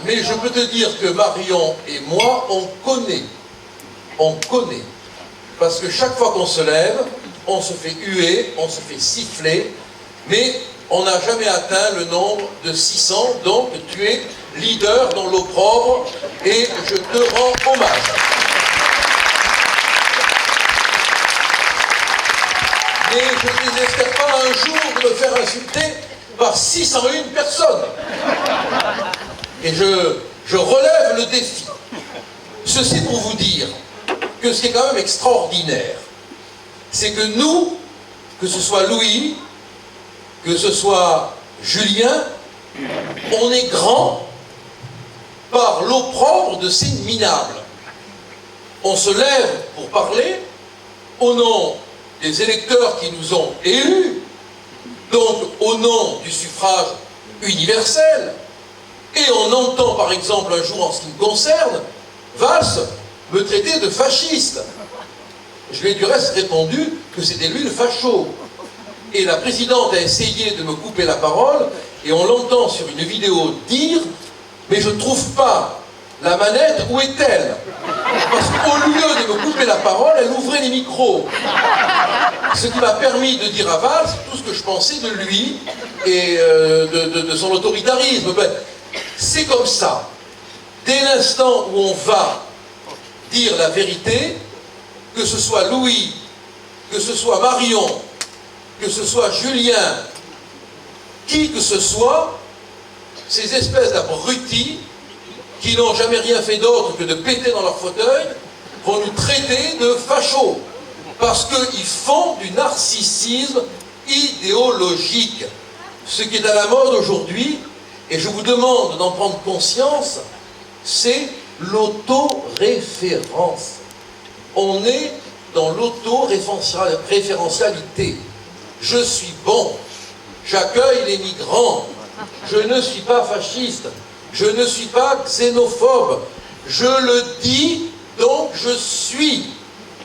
Mais je peux te dire que Marion et moi, on connaît. On connaît. Parce que chaque fois qu'on se lève, on se fait huer, on se fait siffler, mais on n'a jamais atteint le nombre de 600, donc tu es leader dans l'opprobre et je te rends hommage. Mais je ne désespère pas un jour de me faire insulter par 601 personnes. Et je relève le défi. Ceci pour vous dire que ce qui est quand même extraordinaire, c'est que nous, que ce soit Louis, que ce soit Julien, on est grand par l'opprobre de ces minables. On se lève pour parler au nom des électeurs qui nous ont élus, donc au nom du suffrage universel, et on entend par exemple un jour en ce qui me concerne, Valls me traiter de fasciste. Je lui ai du reste répondu que c'était lui le facho. Et la présidente a essayé de me couper la parole, et on l'entend sur une vidéo dire « Mais je ne trouve pas la manette, où est-elle » Parce qu'au lieu de me couper la parole, elle ouvrait les micros. Ce qui m'a permis de dire à Valls tout ce que je pensais de lui et de son autoritarisme. Ben, c'est comme ça. Dès l'instant où on va dire la vérité, que ce soit Louis, que ce soit Marion, que ce soit Julien, qui que ce soit, ces espèces d'abrutis qui n'ont jamais rien fait d'autre que de péter dans leur fauteuil, vont nous traiter de fachos. Parce qu'ils font du narcissisme idéologique. Ce qui est à la mode aujourd'hui, et je vous demande d'en prendre conscience, c'est l'autoréférence. On est dans l'autoréférentialité. Je suis bon, j'accueille les migrants, je ne suis pas fasciste, je ne suis pas xénophobe, je le dis, donc je suis.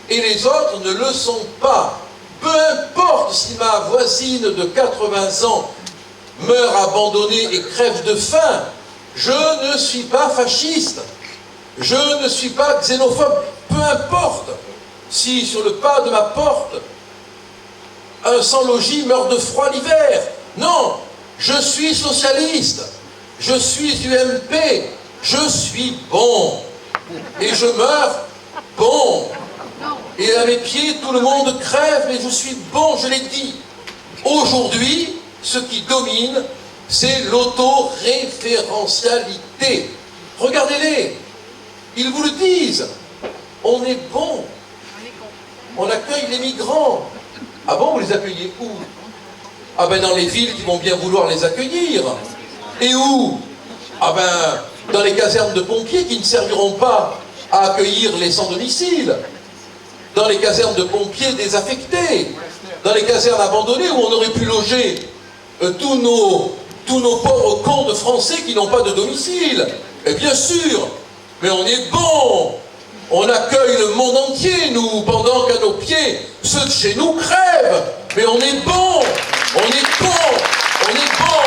Et les autres ne le sont pas. Peu importe si ma voisine de 80 ans meurt abandonnée et crève de faim, je ne suis pas fasciste, je ne suis pas xénophobe. Peu importe si sur le pas de ma porte, un sans-logis meurt de froid l'hiver. Non, je suis socialiste, je suis UMP, je suis bon. Et je meurs bon. Et à mes pieds, tout le monde crève, mais je suis bon, je l'ai dit. Aujourd'hui, ce qui domine, c'est l'autoréférentialité. Regardez-les, ils vous le disent. On est bon. On accueille les migrants. Ah bon, vous les accueillez où? Ah ben dans les villes qui vont bien vouloir les accueillir. Et où? Ah ben dans les casernes de pompiers qui ne serviront pas à accueillir les sans-domicile. Dans les casernes de pompiers désaffectés. Dans les casernes abandonnées où on aurait pu loger tous nos pauvres cons de Français qui n'ont pas de domicile. Et bien sûr, mais on est bon. On accueille le monde entier, nous, pendant qu'à nos pieds, ceux de chez nous crèvent. Mais on est bon, on est bon, on est bon.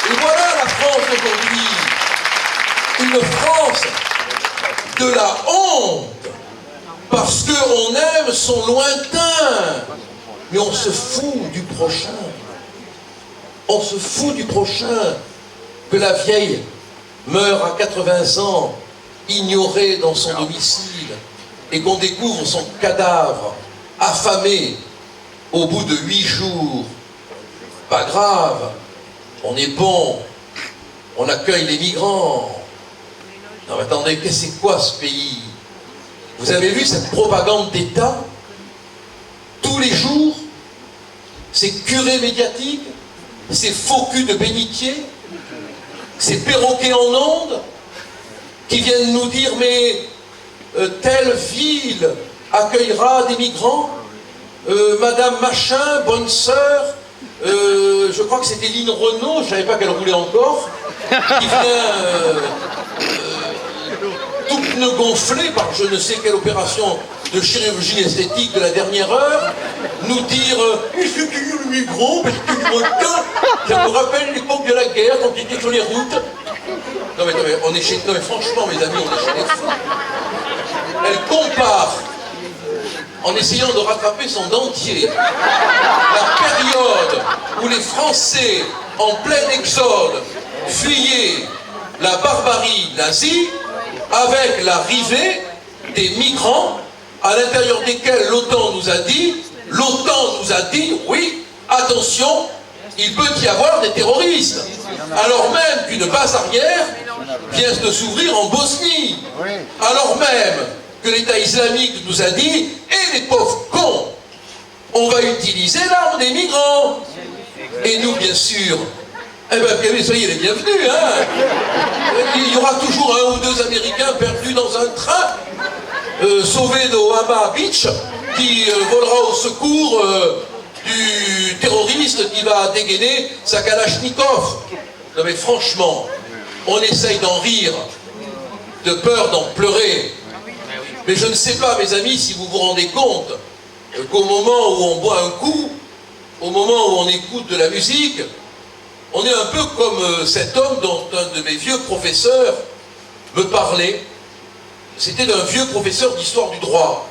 Et voilà la France d'aujourd'hui. Une France de la honte. Parce qu'on aime son lointain. Mais on se fout du prochain. On se fout du prochain. Que la vieille meure à 80 ans, ignorée dans son domicile, et qu'on découvre son cadavre, affamé, au bout de 8 jours. Pas grave, on est bon, on accueille les migrants. Non mais attendez, c'est quoi ce pays? Vous avez vu cette propagande d'État? Tous les jours, ces curés médiatiques, ces faux culs de bénitier, ces perroquets en ondes, qui viennent nous dire, mais telle ville accueillera des migrants, Madame Machin, bonne sœur, je crois que c'était Lynn Renault, je ne savais pas qu'elle roulait encore, qui vient tout pneu gonflé par je ne sais quelle opération de chirurgie esthétique de la dernière heure, nous dire est-ce qu'il y a le migrant, parce qu'il y a du requin. Ça me rappelle l'époque de la guerre, quand il était sur les routes. Non mais, on est chez... Non mais franchement, mes amis, on est chez les fous. Elle compare, en essayant de rattraper son dentier, la période où les Français, en plein exode, fuyaient la barbarie nazie avec l'arrivée des migrants à l'intérieur desquels l'OTAN nous a dit, oui, attention, il peut y avoir des terroristes. Alors même qu'une base arrière vient de s'ouvrir en Bosnie. Alors même que l'État islamique nous a dit, et les pauvres cons, on va utiliser l'arme des migrants. Et nous, bien sûr, eh bien, soyez les bienvenus, hein. Il y aura toujours un ou deux Américains perdus dans un train, sauvés d'Omaha Beach, qui volera au secours du terroriste qui va dégainer sa Kalachnikov. Non mais franchement, on essaye d'en rire, de peur d'en pleurer. Mais je ne sais pas, mes amis, si vous vous rendez compte qu'au moment où on boit un coup, au moment où on écoute de la musique, on est un peu comme cet homme dont un de mes vieux professeurs me parlait. C'était d'un vieux professeur d'histoire du droit.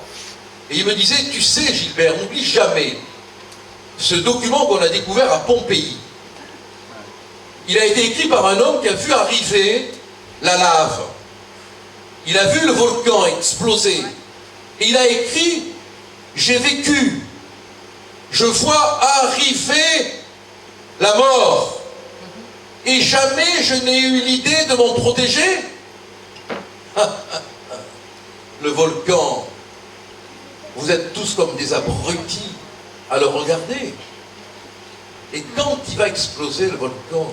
Et il me disait, tu sais Gilbert, n'oublie jamais ce document qu'on a découvert à Pompéi. Il a été écrit par un homme qui a vu arriver la lave. Il a vu le volcan exploser. Et il a écrit, j'ai vécu, je vois arriver la mort. Et jamais je n'ai eu l'idée de m'en protéger. Le volcan, vous êtes tous comme des abrutis à le regarder. Et quand il va exploser le volcan,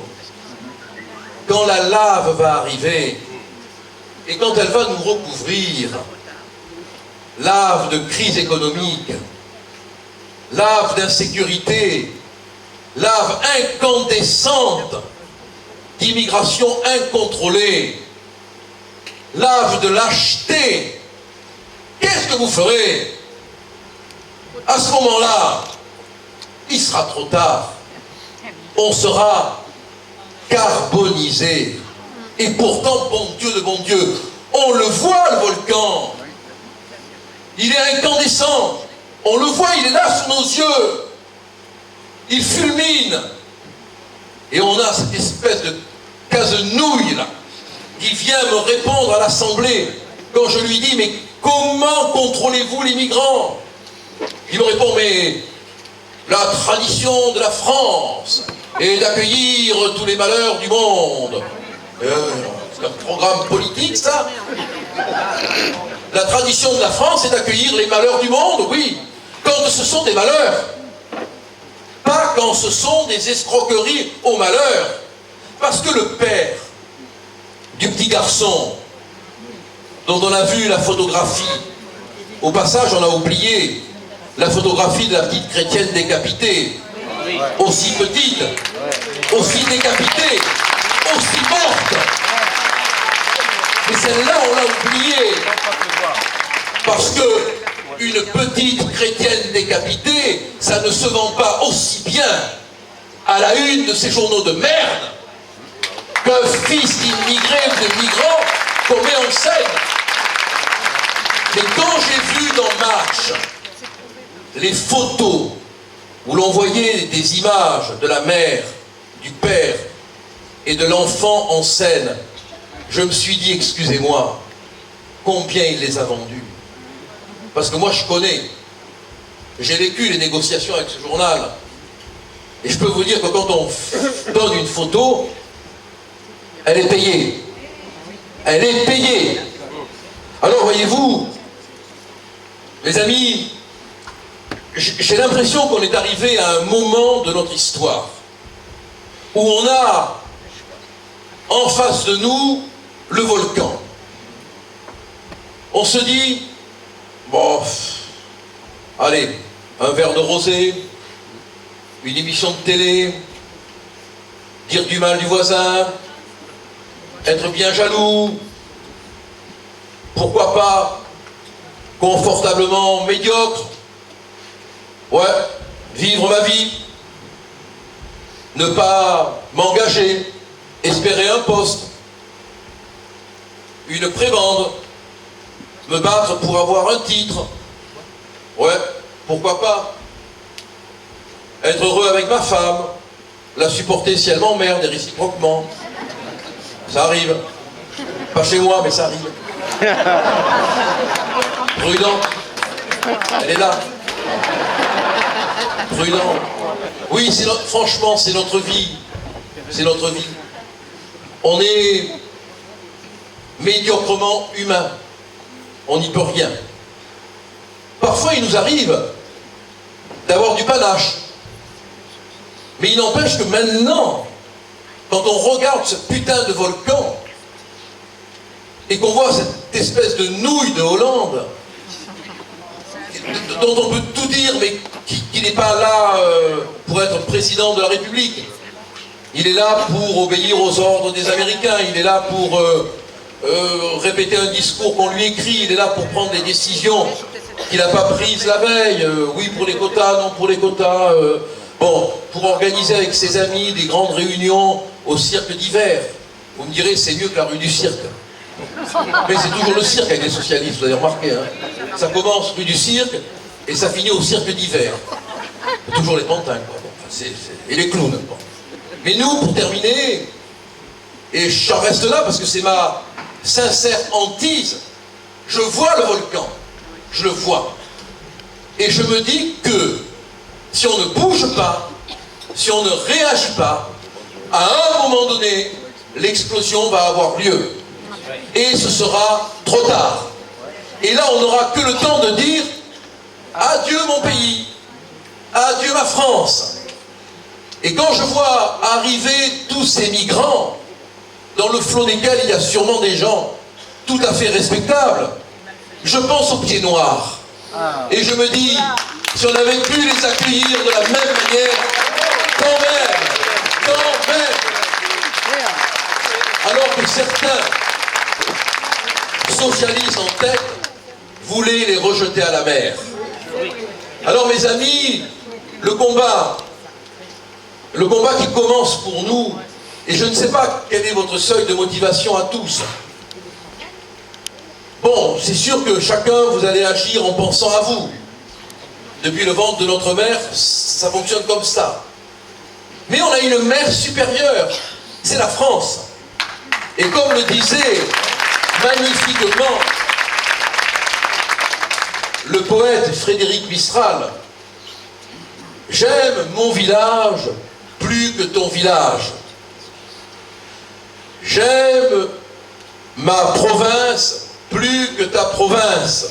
quand la lave va arriver, et quand elle va nous recouvrir, lave de crise économique, lave d'insécurité, lave incandescente d'immigration incontrôlée, lave de lâcheté, qu'est-ce que vous ferez? À ce moment-là, il sera trop tard. On sera carbonisé. Et pourtant, bon Dieu, on le voit le volcan. Il est incandescent. On le voit, il est là sous nos yeux. Il fulmine. Et on a cette espèce de casenouille là, qui vient me répondre à l'Assemblée quand je lui dis, mais comment contrôlez-vous les migrants? Il me répond, mais la tradition de la France est d'accueillir tous les malheurs du monde. C'est un programme politique, ça. La tradition de la France est d'accueillir les malheurs du monde, oui, quand ce sont des malheurs. Pas quand ce sont des escroqueries au malheur. Parce que le père du petit garçon, dont on a vu la photographie, au passage on a oublié la photographie de la petite chrétienne décapitée, aussi petite, aussi décapitée, aussi morte. Mais celle-là, on l'a oubliée. Parce que une petite chrétienne décapitée, ça ne se vend pas aussi bien à la une de ces journaux de merde qu'un fils d'immigré ou de migrant qu'on met en scène. Mais quand j'ai vu dans Marche les photos où l'on voyait des images de la mère, du père et de l'enfant en scène, je me suis dit, excusez-moi, combien il les a vendus? Parce que moi je connais, j'ai vécu les négociations avec ce journal, et je peux vous dire que quand on donne une photo, elle est payée. Elle est payée. Alors voyez-vous, les amis, j'ai l'impression qu'on est arrivé à un moment de notre histoire où on a en face de nous le volcan. On se dit, bon, allez, un verre de rosé, une émission de télé, dire du mal du voisin, être bien jaloux, pourquoi pas confortablement médiocre. Ouais, vivre ma vie, ne pas m'engager, espérer un poste, une prébende, me battre pour avoir un titre. Ouais, pourquoi pas. Être heureux avec ma femme, la supporter si elle m'emmerde et réciproquement. Ça arrive. Pas chez moi, mais ça arrive. Prudent. Elle est là. Prudent. Oui, franchement, c'est notre vie. C'est notre vie. On est médiocrement humain. On n'y peut rien. Parfois, il nous arrive d'avoir du panache. Mais il n'empêche que maintenant, quand on regarde ce putain de volcan, et qu'on voit cette espèce de nouille de Hollande, dont on peut tout dire, mais qui n'est pas là pour être président de la République. Il est là pour obéir aux ordres des Américains, il est là pour répéter un discours qu'on lui écrit, il est là pour prendre des décisions qu'il n'a pas prises la veille, oui pour les quotas, non pour les quotas, bon, pour organiser avec ses amis des grandes réunions au cirque d'hiver. Vous me direz, c'est mieux que la rue du cirque. Mais c'est toujours le cirque avec les socialistes, vous avez remarqué, hein. Ça commence rue du cirque et ça finit au cirque d'hiver. Toujours les pantins, quoi. Bon, et les clowns. Bon. Mais nous, pour terminer, et j'en reste là parce que c'est ma sincère hantise, je vois le volcan, je le vois. Et je me dis que si on ne bouge pas, si on ne réagit pas, à un moment donné, l'explosion va avoir lieu. Et ce sera trop tard. Et là, on n'aura que le temps de dire « Adieu mon pays, adieu ma France ». Et quand je vois arriver tous ces migrants, dans le flot desquels il y a sûrement des gens tout à fait respectables, je pense aux pieds noirs. Et je me dis, si on avait pu les accueillir de la même manière, quand même, alors que certains socialistes en tête voulaient les rejeter à la mer. Alors mes amis, le combat qui commence pour nous, et je ne sais pas quel est votre seuil de motivation à tous. Bon, c'est sûr que chacun, vous allez agir en pensant à vous. Depuis le ventre de notre mère, ça fonctionne comme ça. Mais on a une mère supérieure, c'est la France. Et comme le disait magnifiquement le poète Frédéric Mistral, « J'aime mon village plus que ton village. J'aime ma province plus que ta province.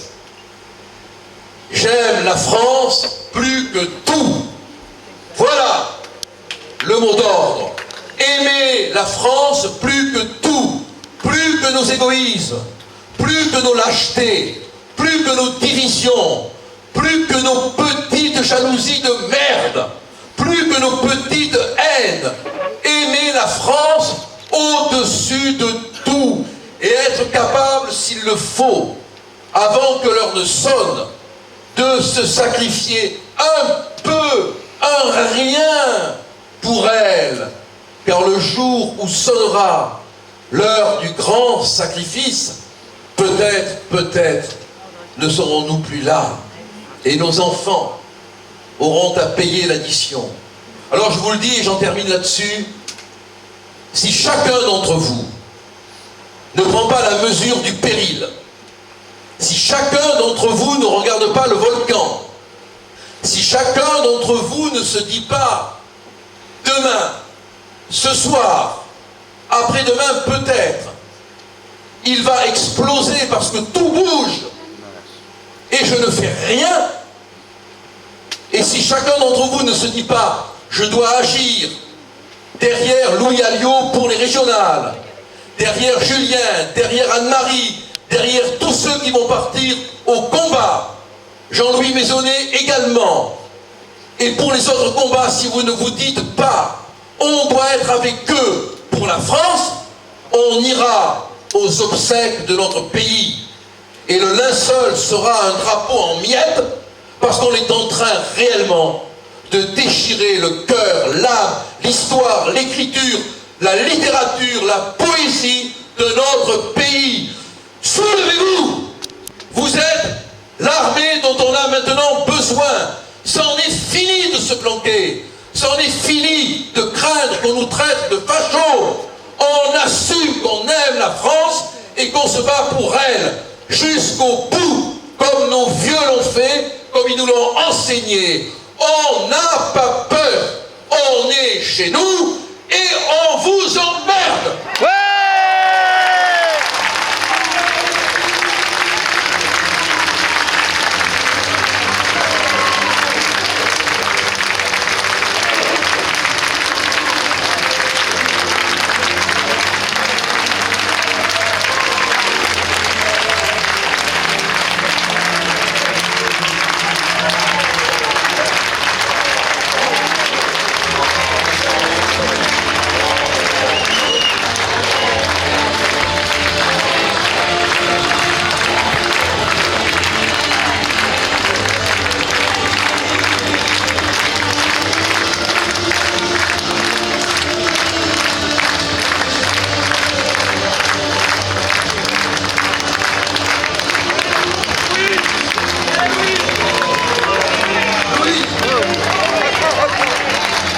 J'aime la France plus que tout. » Voilà le mot d'ordre. Aimer la France plus que tout, plus que nos égoïsmes, plus que nos lâchetés, plus que nos divisions, plus que nos petites jalousies de merde, plus que nos petites haines. Aimer la France au-dessus de tout et être capable, s'il le faut, avant que l'heure ne sonne, de se sacrifier un peu, un rien pour elle. Car le jour où sonnera l'heure du grand sacrifice, peut-être, ne serons-nous plus là. Et nos enfants auront à payer l'addition. Alors je vous le dis et j'en termine là-dessus, si chacun d'entre vous ne prend pas la mesure du péril, si chacun d'entre vous ne regarde pas le volcan, si chacun d'entre vous ne se dit pas demain, ce soir, après-demain peut-être, il va exploser parce que tout bouge et je ne fais rien. Et si chacun d'entre vous ne se dit pas, je dois agir derrière Louis Alliot pour les régionales, derrière Julien, derrière Anne-Marie, derrière tous ceux qui vont partir au combat, Jean-Louis Maisonnet également, et pour les autres combats, si vous ne vous dites pas, on doit être avec eux pour la France, on ira aux obsèques de notre pays. et le linceul sera un drapeau en miettes, parce qu'on est en train réellement de déchirer le cœur, l'âme, l'histoire, l'écriture, la littérature, la poésie de notre pays. Soulevez-vous! Vous êtes l'armée dont on a maintenant besoin. C'en est fini de se planquer. C'en est fini de craindre qu'on nous traite de fachos. On assume qu'on aime la France et qu'on se bat pour elle jusqu'au bout, comme nos vieux l'ont fait, comme ils nous l'ont enseigné. On n'a pas peur. On est chez nous et on vous emmerde. Ouais.